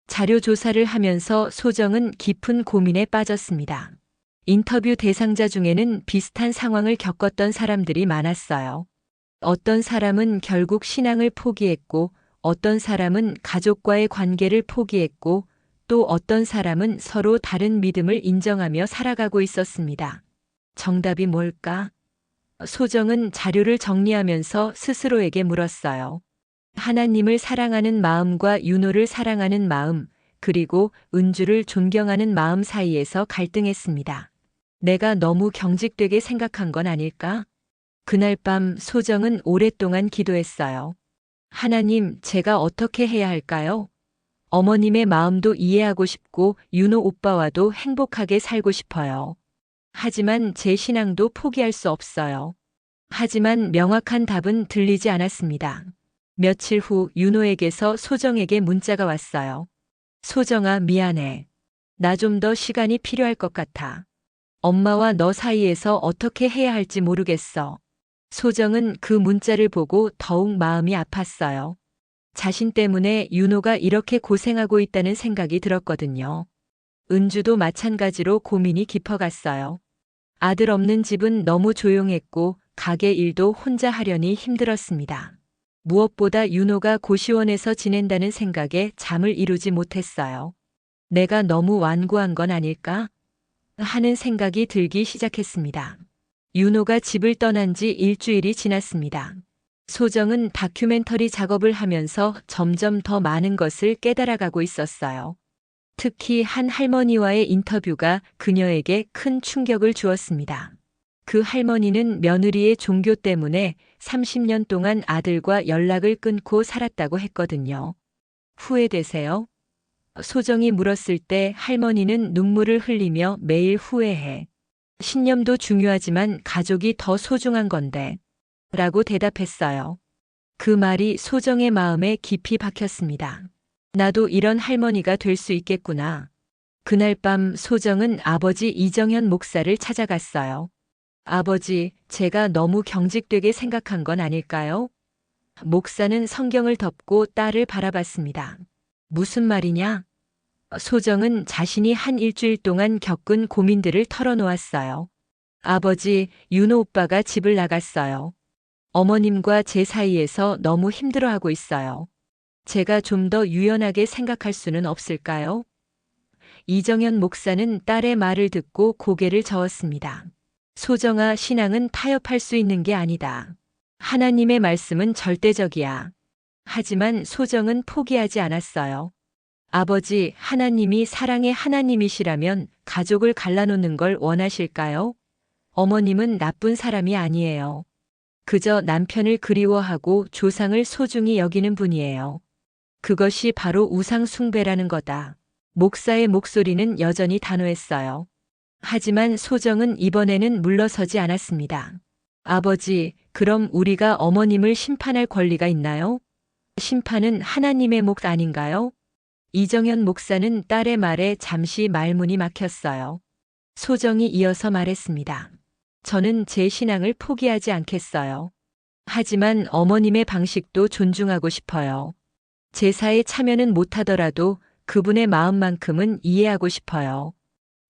S1: 자료 조사를 하면서 소정은 깊은 고민에 빠졌습니다. 인터뷰 대상자 중에는 비슷한 상황을 겪었던 사람들이 많았어요. 어떤 사람은 결국 신앙을 포기했고, 어떤 사람은 가족과의 관계를 포기했고, 또 어떤 사람은 서로 다른 믿음을 인정하며 살아가고 있었습니다. 정답이 뭘까? 소정은 자료를 정리하면서 스스로에게 물었어요. 하나님을 사랑하는 마음과 윤호를 사랑하는 마음, 그리고 은주를 존경하는 마음 사이에서 갈등했습니다. 내가 너무 경직되게 생각한 건 아닐까? 그날 밤 소정은 오랫동안 기도했어요. 하나님, 제가 어떻게 해야 할까요? 어머님의 마음도 이해하고 싶고 윤호 오빠와도 행복하게 살고 싶어요. 하지만 제 신앙도 포기할 수 없어요. 하지만 명확한 답은 들리지 않았습니다. 며칠 후 윤호에게서 소정에게 문자가 왔어요. 소정아, 미안해. 나 좀 더 시간이 필요할 것 같아. 엄마와 너 사이에서 어떻게 해야 할지 모르겠어. 소정은 그 문자를 보고 더욱 마음이 아팠어요. 자신 때문에 윤호가 이렇게 고생하고 있다는 생각이 들었거든요. 은주도 마찬가지로 고민이 깊어갔어요. 아들 없는 집은 너무 조용했고 가게 일도 혼자 하려니 힘들었습니다. 무엇보다 윤호가 고시원에서 지낸다는 생각에 잠을 이루지 못했어요. 내가 너무 완고한 건 아닐까? 하는 생각이 들기 시작했습니다. 윤호가 집을 떠난 지 일주일이 지났습니다. 소정은 다큐멘터리 작업을 하면서 점점 더 많은 것을 깨달아가고 있었어요. 특히 한 할머니와의 인터뷰가 그녀에게 큰 충격을 주었습니다. 그 할머니는 며느리의 종교 때문에 30년 동안 아들과 연락을 끊고 살았다고 했거든요. 후회되세요? 소정이 물었을 때 할머니는 눈물을 흘리며 매일 후회해. 신념도 중요하지만 가족이 더 소중한 건데. 라고 대답했어요. 그 말이 소정의 마음에 깊이 박혔습니다. 나도 이런 할머니가 될 수 있겠구나. 그날 밤 소정은 아버지 이정현 목사를 찾아갔어요. 아버지, 제가 너무 경직되게 생각한 건 아닐까요? 목사는 성경을 덮고 딸을 바라봤습니다. 무슨 말이냐? 소정은 자신이 한 일주일 동안 겪은 고민들을 털어놓았어요. 아버지, 윤호 오빠가 집을 나갔어요. 어머님과 제 사이에서 너무 힘들어하고 있어요. 제가 좀 더 유연하게 생각할 수는 없을까요? 이정현 목사는 딸의 말을 듣고 고개를 저었습니다. 소정아, 신앙은 타협할 수 있는 게 아니다. 하나님의 말씀은 절대적이야. 하지만 소정은 포기하지 않았어요. 아버지, 하나님이 사랑의 하나님이시라면 가족을 갈라놓는 걸 원하실까요? 어머님은 나쁜 사람이 아니에요. 그저 남편을 그리워하고 조상을 소중히 여기는 분이에요. 그것이 바로 우상 숭배라는 거다. 목사의 목소리는 여전히 단호했어요. 하지만 소정은 이번에는 물러서지 않았습니다. 아버지, 그럼 우리가 어머님을 심판할 권리가 있나요? 심판은 하나님의 몫 아닌가요? 이정현 목사는 딸의 말에 잠시 말문이 막혔어요. 소정이 이어서 말했습니다. 저는 제 신앙을 포기하지 않겠어요. 하지만 어머님의 방식도 존중하고 싶어요. 제사에 참여는 못하더라도 그분의 마음만큼은 이해하고 싶어요.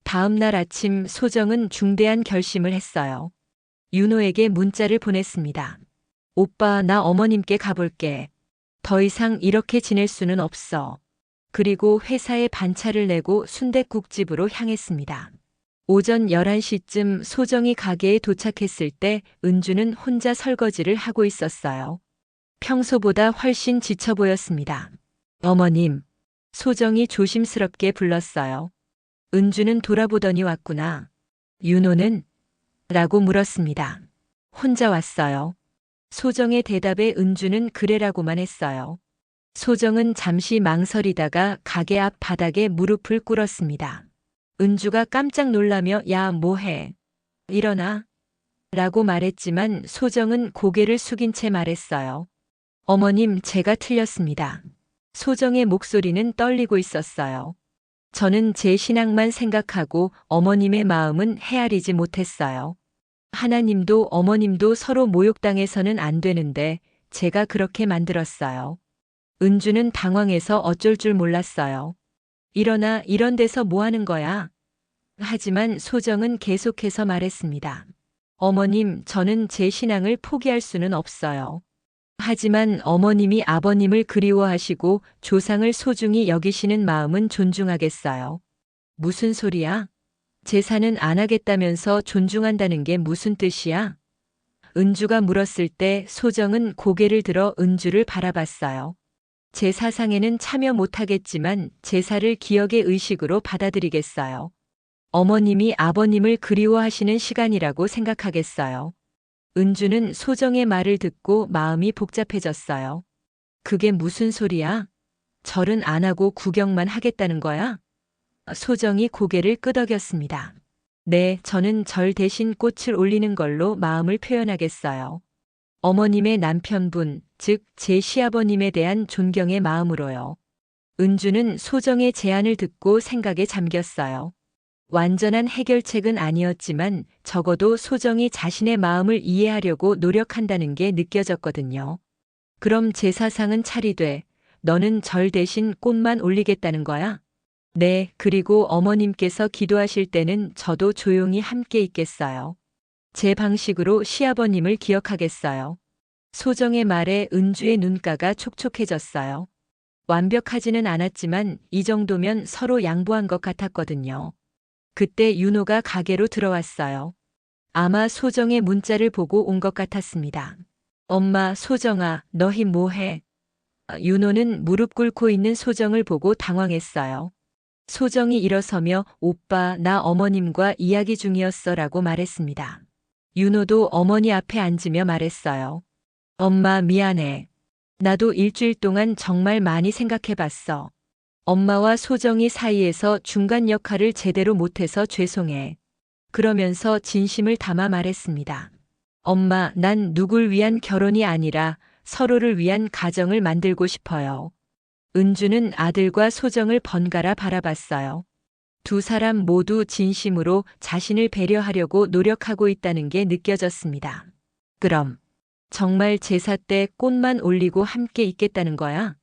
S1: 다음 날 아침 소정은 중대한 결심을 했어요. 윤호에게 문자를 보냈습니다. 오빠, 나 어머님께 가볼게. 더 이상 이렇게 지낼 수는 없어. 그리고 회사에 반차를 내고 순댓국집으로 향했습니다. 오전 11시쯤 소정이 가게에 도착했을 때 은주는 혼자 설거지를 하고 있었어요. 평소보다 훨씬 지쳐 보였습니다. 어머님, 소정이 조심스럽게 불렀어요. 은주는 돌아보더니 왔구나. 윤호는? 라고 물었습니다. 혼자 왔어요. 소정의 대답에 은주는 그래라고만 했어요. 소정은 잠시 망설이다가 가게 앞 바닥에 무릎을 꿇었습니다. 은주가 깜짝 놀라며 야, 뭐해? 일어나. 라고 말했지만 소정은 고개를 숙인 채 말했어요. 어머님, 제가 틀렸습니다. 소정의 목소리는 떨리고 있었어요. 저는 제 신앙만 생각하고 어머님의 마음은 헤아리지 못했어요. 하나님도 어머님도 서로 모욕당해서는 안 되는데 제가 그렇게 만들었어요. 은주는 당황해서 어쩔 줄 몰랐어요. 일어나, 이런 데서 뭐 하는 거야? 하지만 소정은 계속해서 말했습니다. 어머님, 저는 제 신앙을 포기할 수는 없어요. 하지만 어머님이 아버님을 그리워하시고 조상을 소중히 여기시는 마음은 존중하겠어요. 무슨 소리야? 제사는 안 하겠다면서 존중한다는 게 무슨 뜻이야? 은주가 물었을 때 소정은 고개를 들어 은주를 바라봤어요. 제 사상에는 참여 못하겠지만 제사를 기억의 의식으로 받아들이겠어요. 어머님이 아버님을 그리워하시는 시간이라고 생각하겠어요. 은주는 소정의 말을 듣고 마음이 복잡해졌어요. 그게 무슨 소리야? 절은 안 하고 구경만 하겠다는 거야? 소정이 고개를 끄덕였습니다. 네, 저는 절 대신 꽃을 올리는 걸로 마음을 표현하겠어요. 어머님의 남편분, 즉 제 시아버님에 대한 존경의 마음으로요. 은주는 소정의 제안을 듣고 생각에 잠겼어요. 완전한 해결책은 아니었지만 적어도 소정이 자신의 마음을 이해하려고 노력한다는 게 느껴졌거든요. 그럼 제사상은 차리되 너는 절 대신 꽃만 올리겠다는 거야? 네, 그리고 어머님께서 기도하실 때는 저도 조용히 함께 있겠어요. 제 방식으로 시아버님을 기억하겠어요. 소정의 말에 은주의 눈가가 촉촉해졌어요. 완벽하지는 않았지만 이 정도면 서로 양보한 것 같았거든요. 그때 윤호가 가게로 들어왔어요. 아마 소정의 문자를 보고 온 것 같았습니다. 엄마, 소정아, 너희 뭐해? 윤호는 무릎 꿇고 있는 소정을 보고 당황했어요. 소정이 일어서며 오빠, 나 어머님과 이야기 중이었어 라고 말했습니다. 윤호도 어머니 앞에 앉으며 말했어요. 엄마, 미안해. 나도 일주일 동안 정말 많이 생각해봤어. 엄마와 소정이 사이에서 중간 역할을 제대로 못해서 죄송해. 그러면서 진심을 담아 말했습니다. 엄마, 난 누굴 위한 결혼이 아니라 서로를 위한 가정을 만들고 싶어요. 은주는 아들과 소정을 번갈아 바라봤어요. 두 사람 모두 진심으로 자신을 배려하려고 노력하고 있다는 게 느껴졌습니다. 그럼 정말 제사 때 꽃만 올리고 함께 있겠다는 거야?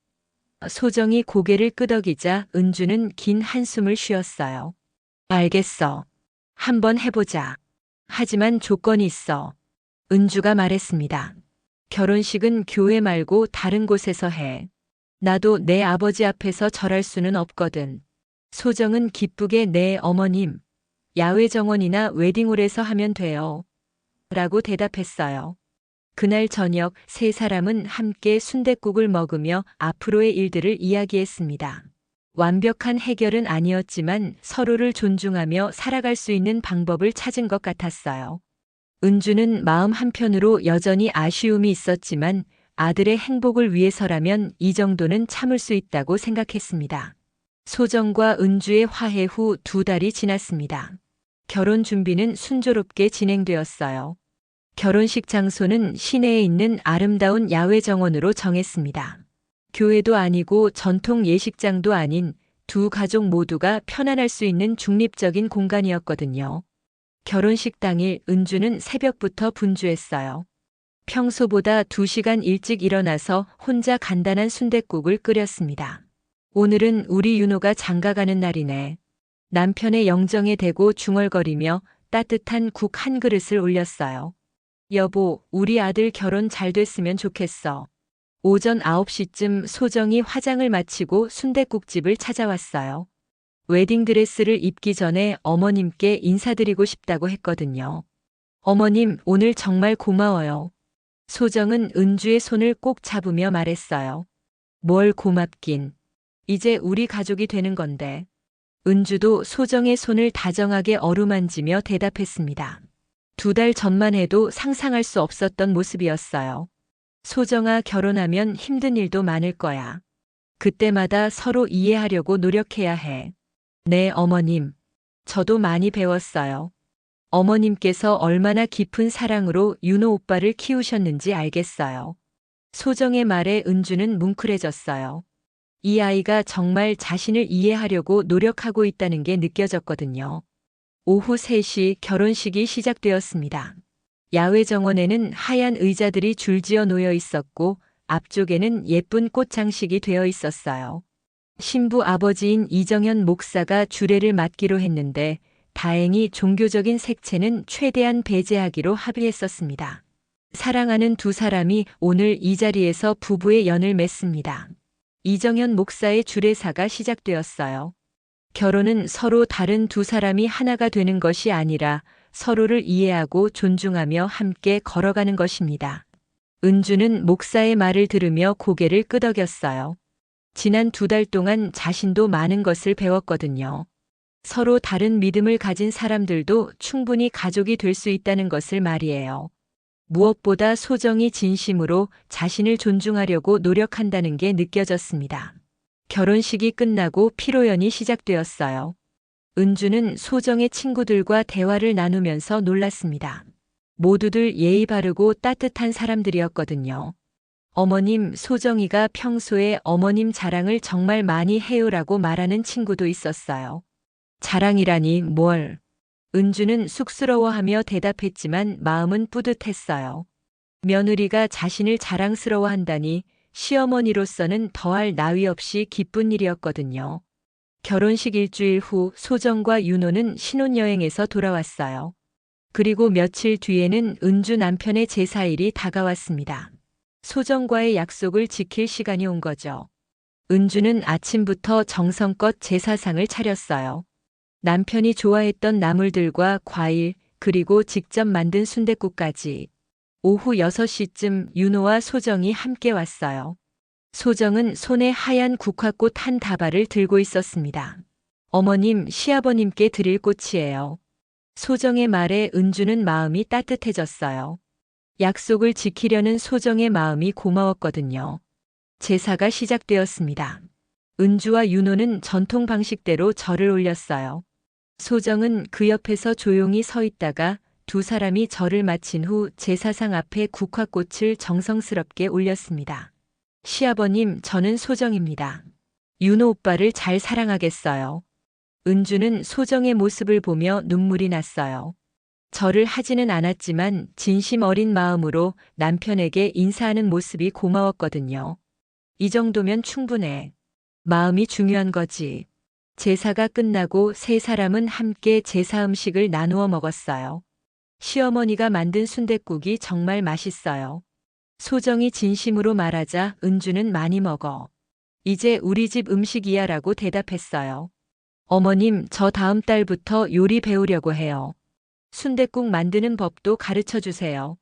S1: 소정이 고개를 끄덕이자 은주는 긴 한숨을 쉬었어요. 알겠어. 한번 해보자. 하지만 조건이 있어. 은주가 말했습니다. 결혼식은 교회 말고 다른 곳에서 해. 나도 내 아버지 앞에서 절할 수는 없거든. 소정은 기쁘게 네 어머님, 야외 정원이나 웨딩홀에서 하면 돼요. 라고 대답했어요. 그날 저녁 세 사람은 함께 순댓국을 먹으며 앞으로의 일들을 이야기했습니다. 완벽한 해결은 아니었지만 서로를 존중하며 살아갈 수 있는 방법을 찾은 것 같았어요. 은주는 마음 한편으로 여전히 아쉬움이 있었지만 아들의 행복을 위해서라면 이 정도는 참을 수 있다고 생각했습니다. 소정과 은주의 화해 후 2달이 지났습니다. 결혼 준비는 순조롭게 진행되었어요. 결혼식 장소는 시내에 있는 아름다운 야외 정원으로 정했습니다. 교회도 아니고 전통 예식장도 아닌 두 가족 모두가 편안할 수 있는 중립적인 공간이었거든요. 결혼식 당일 은주는 새벽부터 분주했어요. 평소보다 2시간 일찍 일어나서 혼자 간단한 순댓국을 끓였습니다. 오늘은 우리 윤호가 장가가는 날이네. 남편의 영정에 대고 중얼거리며 따뜻한 국 한 그릇을 올렸어요. 여보, 우리 아들 결혼 잘 됐으면 좋겠어. 오전 9시쯤 소정이 화장을 마치고 순댓국집을 찾아왔어요. 웨딩드레스를 입기 전에 어머님께 인사드리고 싶다고 했거든요. 어머님, 오늘 정말 고마워요. 소정은 은주의 손을 꼭 잡으며 말했어요. 뭘 고맙긴. 이제 우리 가족이 되는 건데. 은주도 소정의 손을 다정하게 어루만지며 대답했습니다. 2달 전만 해도 상상할 수 없었던 모습이었어요. 소정아, 결혼하면 힘든 일도 많을 거야. 그때마다 서로 이해하려고 노력해야 해. 네, 어머님. 저도 많이 배웠어요. 어머님께서 얼마나 깊은 사랑으로 윤호 오빠를 키우셨는지 알겠어요. 소정의 말에 은주는 뭉클해졌어요. 이 아이가 정말 자신을 이해하려고 노력하고 있다는 게 느껴졌거든요. 오후 3시 결혼식이 시작되었습니다. 야외 정원에는 하얀 의자들이 줄지어 놓여 있었고 앞쪽에는 예쁜 꽃장식이 되어 있었어요. 신부 아버지인 이정현 목사가 주례를 맡기로 했는데 다행히 종교적인 색채는 최대한 배제하기로 합의했었습니다. 사랑하는 두 사람이 오늘 이 자리에서 부부의 연을 맺습니다. 이정현 목사의 주례사가 시작되었어요. 결혼은 서로 다른 두 사람이 하나가 되는 것이 아니라 서로를 이해하고 존중하며 함께 걸어가는 것입니다. 은주는 목사의 말을 들으며 고개를 끄덕였어요. 지난 2달 동안 자신도 많은 것을 배웠거든요. 서로 다른 믿음을 가진 사람들도 충분히 가족이 될 수 있다는 것을 말이에요. 무엇보다 소정이 진심으로 자신을 존중하려고 노력한다는 게 느껴졌습니다. 결혼식이 끝나고 피로연이 시작되었어요. 은주는 소정의 친구들과 대화를 나누면서 놀랐습니다. 모두들 예의 바르고 따뜻한 사람들이었거든요. 어머님, 소정이가 평소에 어머님 자랑을 정말 많이 해요라고 말하는 친구도 있었어요. 자랑이라니 뭘. 은주는 쑥스러워하며 대답했지만 마음은 뿌듯했어요. 며느리가 자신을 자랑스러워한다니 시어머니로서는 더할 나위 없이 기쁜 일이었거든요. 결혼식 일주일 후 소정과 윤호는 신혼여행에서 돌아왔어요. 그리고 며칠 뒤에는 은주 남편의 제사일이 다가왔습니다. 소정과의 약속을 지킬 시간이 온 거죠. 은주는 아침부터 정성껏 제사상을 차렸어요. 남편이 좋아했던 나물들과 과일, 그리고 직접 만든 순댓국까지. 오후 6시쯤 윤호와 소정이 함께 왔어요. 소정은 손에 하얀 국화꽃 한 다발을 들고 있었습니다. 어머님, 시아버님께 드릴 꽃이에요. 소정의 말에 은주는 마음이 따뜻해졌어요. 약속을 지키려는 소정의 마음이 고마웠거든요. 제사가 시작되었습니다. 은주와 윤호는 전통 방식대로 절을 올렸어요. 소정은 그 옆에서 조용히 서 있다가 두 사람이 절을 마친 후 제사상 앞에 국화꽃을 정성스럽게 올렸습니다. 시아버님, 저는 소정입니다. 윤호 오빠를 잘 사랑하겠어요. 은주는 소정의 모습을 보며 눈물이 났어요. 절을 하지는 않았지만 진심 어린 마음으로 남편에게 인사하는 모습이 고마웠거든요. 이 정도면 충분해. 마음이 중요한 거지. 제사가 끝나고 세 사람은 함께 제사 음식을 나누어 먹었어요. 시어머니가 만든 순댓국이 정말 맛있어요. 소정이 진심으로 말하자 은주는 많이 먹어. 이제 우리 집 음식이야 라고 대답했어요. 어머님, 저 다음 달부터 요리 배우려고 해요. 순댓국 만드는 법도 가르쳐 주세요.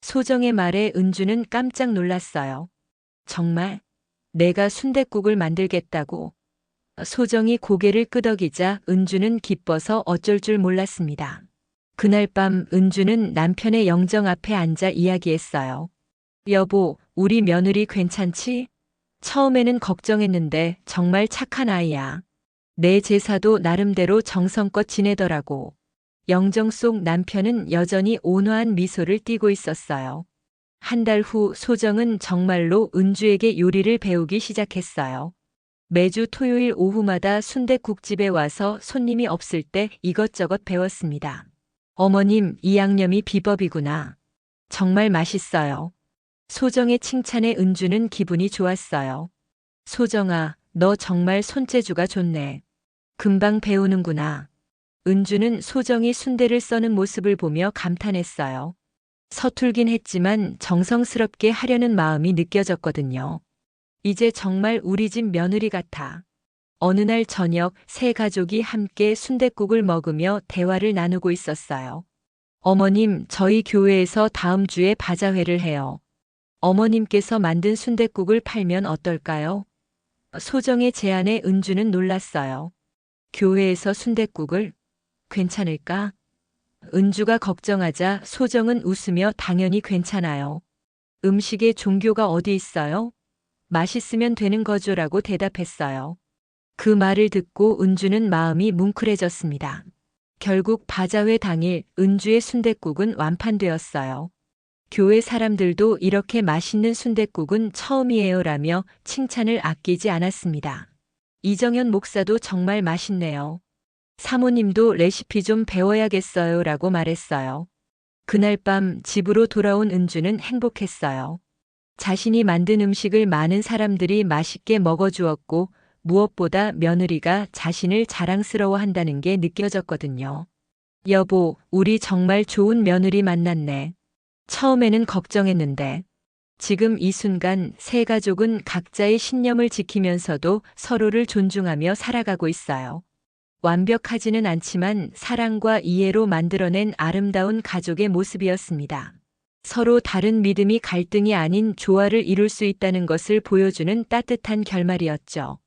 S1: 소정의 말에 은주는 깜짝 놀랐어요. 정말? 내가 순댓국을 만들겠다고? 소정이 고개를 끄덕이자 은주는 기뻐서 어쩔 줄 몰랐습니다. 그날 밤 은주는 남편의 영정 앞에 앉아 이야기했어요. 여보, 우리 며느리 괜찮지? 처음에는 걱정했는데 정말 착한 아이야. 내 제사도 나름대로 정성껏 지내더라고. 영정 속 남편은 여전히 온화한 미소를 띠고 있었어요. 한 달 후 소정은 정말로 은주에게 요리를 배우기 시작했어요. 매주 토요일 오후마다 순댓국집에 와서 손님이 없을 때 이것저것 배웠습니다. 어머님, 이 양념이 비법이구나. 정말 맛있어요. 소정의 칭찬에 은주는 기분이 좋았어요. 소정아, 너 정말 손재주가 좋네. 금방 배우는구나. 은주는 소정이 순대를 써는 모습을 보며 감탄했어요. 서툴긴 했지만 정성스럽게 하려는 마음이 느껴졌거든요. 이제 정말 우리 집 며느리 같아. 어느 날 저녁 세 가족이 함께 순댓국을 먹으며 대화를 나누고 있었어요. 어머님, 저희 교회에서 다음 주에 바자회를 해요. 어머님께서 만든 순댓국을 팔면 어떨까요? 소정의 제안에 은주는 놀랐어요. 교회에서 순댓국을? 괜찮을까? 은주가 걱정하자 소정은 웃으며 당연히 괜찮아요. 음식에 종교가 어디 있어요? 맛있으면 되는 거죠라고 대답했어요. 그 말을 듣고 은주는 마음이 뭉클해졌습니다. 결국 바자회 당일 은주의 순댓국은 완판되었어요. 교회 사람들도 이렇게 맛있는 순댓국은 처음이에요라며 칭찬을 아끼지 않았습니다. 이정현 목사도 정말 맛있네요. 사모님도 레시피 좀 배워야겠어요 라고 말했어요. 그날 밤 집으로 돌아온 은주는 행복했어요. 자신이 만든 음식을 많은 사람들이 맛있게 먹어주었고 무엇보다 며느리가 자신을 자랑스러워한다는 게 느껴졌거든요. 여보, 우리 정말 좋은 며느리 만났네. 처음에는 걱정했는데 지금 이 순간 세 가족은 각자의 신념을 지키면서도 서로를 존중하며 살아가고 있어요. 완벽하지는 않지만 사랑과 이해로 만들어낸 아름다운 가족의 모습이었습니다. 서로 다른 믿음이 갈등이 아닌 조화를 이룰 수 있다는 것을 보여주는 따뜻한 결말이었죠.